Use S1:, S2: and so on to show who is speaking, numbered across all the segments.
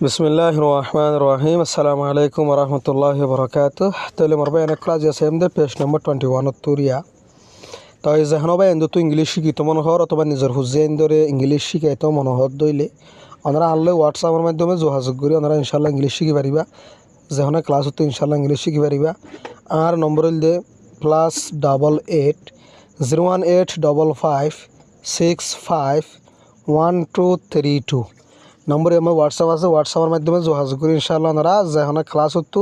S1: বিসমিল্লাহির রহমানির রহিম। আসসালামু আলাইকুম ওয়া রাহমাতুল্লাহি ওয়া বারাকাতুহু। তাহলে মোর ভাই ক্লাস আছে এমদে পেজ নম্বর 21 তুরিয়া। তো এই যেখানে ভাই এন্দ তো ইংলিশ শিখি তো মনে হর অথবা নিজের হুজে এন্দরে ইংলিশ শিখাই তো মনে হর দইলে ওনারা আনলে হোয়াটসঅ্যাপের মাধ্যমে যোগাযোগ করি ওনারা ইনশাআল্লাহ ইংলিশ শিখি পারিবা। যেখানে ক্লাস হতো ইনশাআল্লাহ ইংলিশ শিখি পারিবা। আর নম্বর হইলে +88 01855 65 1232 নম্বরে আমার হোয়াটসঅ্যাপ আছে, হোয়াটসঅ্যাপের মাধ্যমে যোগাযোগ করি ইনশাআল্লাহ ওনারা যেখানে ক্লাস হতো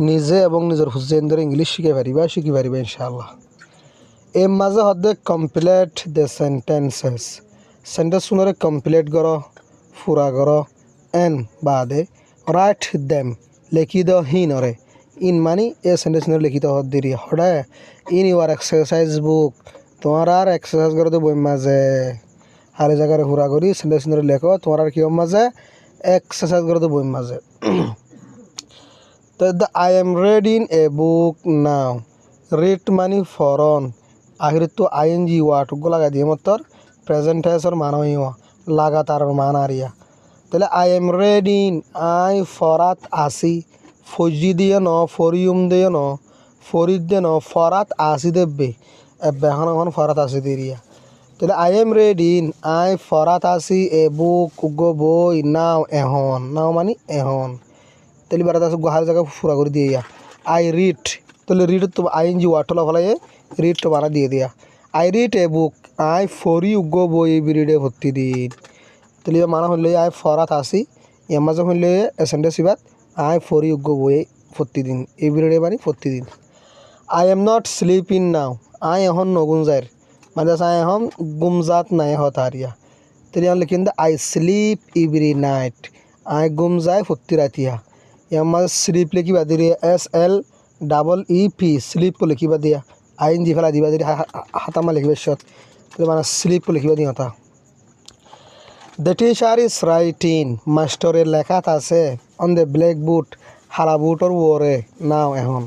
S1: নিজে এবং নিজের হুজেন ধরে ইংলিশ শিখে পারিবা ইনশাআল্লাহ। এর মাঝে হদ্দে কমপ্লিট দ্য সেন্টেন্সেস সেন্টেন্স শুনরে কমপ্লিট করো পুরা করো এন বাদে রাইট দেম লিখি দ হিনরে ইন মানি এ সেন্টেন্স লিখিত হদ্দিরি হডে ইন ইউর এক্সারসাইজ বুক তোমার আর এক্সারসাইজ করতে বই মাঝে হারে জায়গায় হুরা করি সেন্টেন্স লেখো তোমার আর কি মাঝে এক্সারসাইজ করতে বই মাঝে। তো I am reading a book now read মানি ফরন আখির তো আইএনজি ওয়ার্ডগুলো লাগা দিয়ে মতর প্রেজেন্টেশন মানইও লাগাতার মান আরিয়া তাহলে I am reading I Farhat আসি ফজি দিয়ে ন ফরিউম দিয়ে ন ফরিদ দিয়ে ন ফরাত আসি দেবে এখন এখন ফরাত আসি দিরিয়া তাহলে I am reading I Farhat আসি এ বুক গো বই নাও এখন নাও মানে এখন তাহলে বেড়াতে আসে হার জায়গা ফুরা করে দিয়ে আই রিড তাহলে রিড তো আইএনজি ওয়ার্ডটা ফেলাই রিড তো বানা দিয়ে দিয়া I read a book I ফরি গো বই বিরিডে ভর্তি দিন তাহলে মানা হইলে আই ফরাত আসি এমাজন হইলে এসেন্ডে সিবাত আই ফরি গো বই ভর্তি দিন এই বিরিডে মানে ভর্তি দিন। I am not sleeping now I এখন নগুন যায় মানে আই এখন গুমজাত নাই হতারিয়া তাহলে আমি লিখিন I sleep every night I গুম যায় ভর্তি রাতিয়া এমাজ স্লিপ লিখিবা দিয়ে SLEEP স্লিপ লিখিবা দিয়া আইএনজি ফেলা দিবা দিয়ে হাতামা লিখিবা শত তাহলে মানে স্লিপ লিখিবা দিয়ে হতা। দ্য টিচার ইজ রাইটিং মাস্টরের লেখাত আছে অন দ্য ব্ল্যাক বুট হালা বুটর ওরে নাও এখন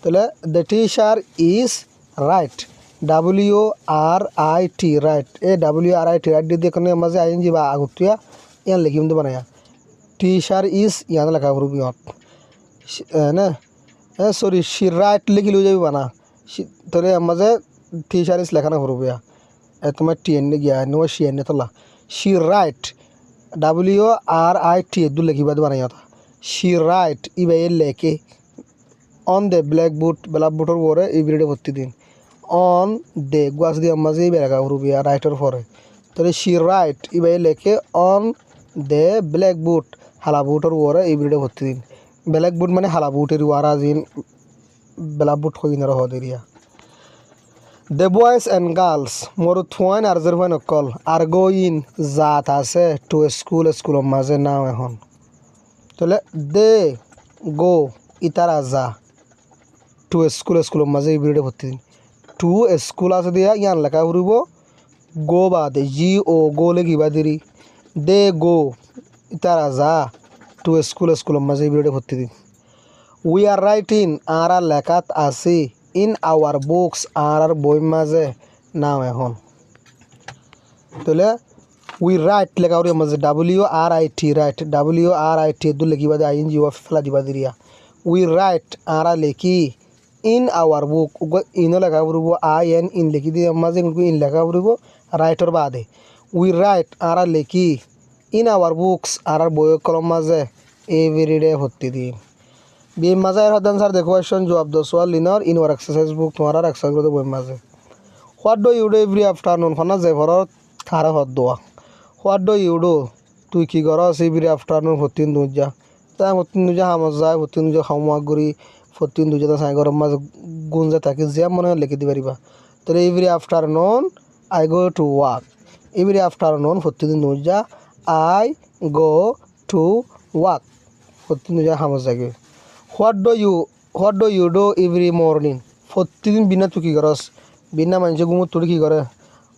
S1: তাহলে the teacher is right WRIT right WRIT right দিয়ে কোনো মাঝে আইএনজি বা আগুতুয়া ইয়ান লিখিম তো বানায়া টিচার ইজ ইয়ান লেখা করবি না সরি সি রাইট লিখি লই যাবি বানা তাহলে মাঝে টিচার ইজ লেখা না করবি তোমার TN গিয়া নো CN তোলা সি রাইট WRIT দু লিখিবা বানাই সি রাইট ইবাই লেখে অন দ্য ব্ল্যাক বুটর পরে ইব্রিডে ভর্তি দিন অন দ্য গাছ দিয়ে মাঝে বেড়া করবি রাইটের পরে তাহলে সি রাইট ইবাই লেখে অন দ্য ব্ল্যাক বুট হালা বুটর ওরে ইব্রিডে ভর্তি দিন ব্ল্যাক বুট মানে হালা বুটের ওয়ারা দিন ব্ল্যাক বুট হই না রহ দেরিয়া। The boys and girls more থুয়াইন আর জেরফাইন অকল আর গোইন জাত আছে টু স্কুলের মাঝে নাও এখন তাহলে দে গো ইতারা যা টু স্কুলের মাঝে ইব্রিডে ভর্তি দিন টু স্কুল আছে দিয়া ইয়ান লেখা ফুরিব গো বাদে GO গো লেখিবা দিরি দে গো ইতারা যা টু স্কুলের মাঝে ইব্রিডে ভর্তি দিন। উই আর রাইটিং আর লেখাত আছি ইন আওয়ার বুকস আর বই মাঝে নাও এখন তাহলে উই রাইট লেখা করি মাঝে WRIT রাইট WRIT দু লিখিবা দে আইএনজি ফেলা দিবা দিরিয়া উই রাইট আর লেখি ইন আওয়ার বুক ইনও লেখা পড়ব IN ইন লিখি দিয়ে মাঝে ইন লেখা পড়ব রাইটর বাদে উই রাইট আর লেখি ইন আওয়ার বুকস আর বই কলম মাঝে এভরিডে ভর্তি দিন বি মাঝে এর হদান স্যার দেখো কোয়েশ্চন জবাব দো সোয়াল লিনার ইন ওয়ার এক্সারসাইজ বুক তোমার আর এক্সারসাইজ করতে বই মাঝে what do you do every afternoon ফনা যে ভরত থারা হদ দোয়া হোয়াট ডু ইউ ডু তুই কি করস এভরি আফটারনুন ভর্তি দুই যা তাই ভর্তি দুই যা হামজ যায় ভর্তি দুই যা খাওয়া করি ভর্তি দুই যা সাই গরম মাঝে গুঞ্জা থাকে যে মনে লিখে দিতে পারিবা তাহলে every afternoon I go to work every afternoon ভর্তি দুই যা আই গো টু ওয়ার্ক ভর্তি দুই যা হামজ যাবে। What do you do every morning প্রতিদিন বিনা তুই কী করস বিনা মানুষ ঘুমো তুই কী করে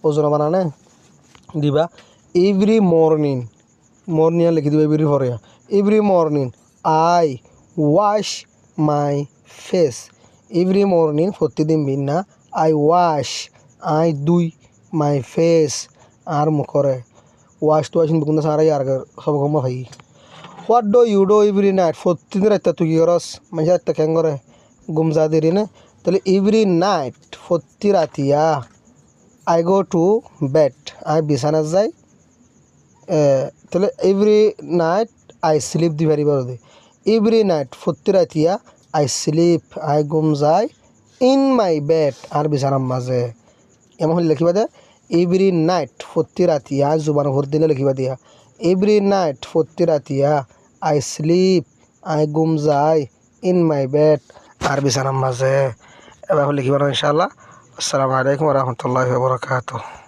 S1: ওজন বানানে দিবা এভরি মর্নিং লিখি দিবা এভরি পরে every morning I wash my face every morning প্রতিদিন বিনা আই ওয়াশ আই দুই মাই ফেস আর মুখরে ওয়াশ তো আসিন বুকুন্দা সারাই আর সব ঘুমা ভাই what do you do every night প্রতিদিন রাত্রে তুই কি করস মানে রাত্রে কেন করে গুমজা দেরি না তাহলে এভরি নাইট প্রতি Ratia I go to bed আমি বিছানা যাই তাহলে এভরি নাইট আই স্লিপ দি পারিব এভরি নাইট প্রতি রাতিয়া আই স্লিপ আই ঘুম যাই ইন মাই বেড আর বিছানার মাঝে এমন হলে লিখিবা দে এভরি নাইট প্রতি রাতিয়া জুবান ভর দিলে লিখিবা দিয়া এভরি নাইট প্রতি রাতিয়া আই স্লিপ আই ঘুম যাই ইন মাই বেড আর বিছানার মাঝে এবার লিখিবা ইনশাআল্লাহ। আসসালামু আলাইকুম ওয়া রাহমাতুল্লাহি ওয়া বারাকাতুহু।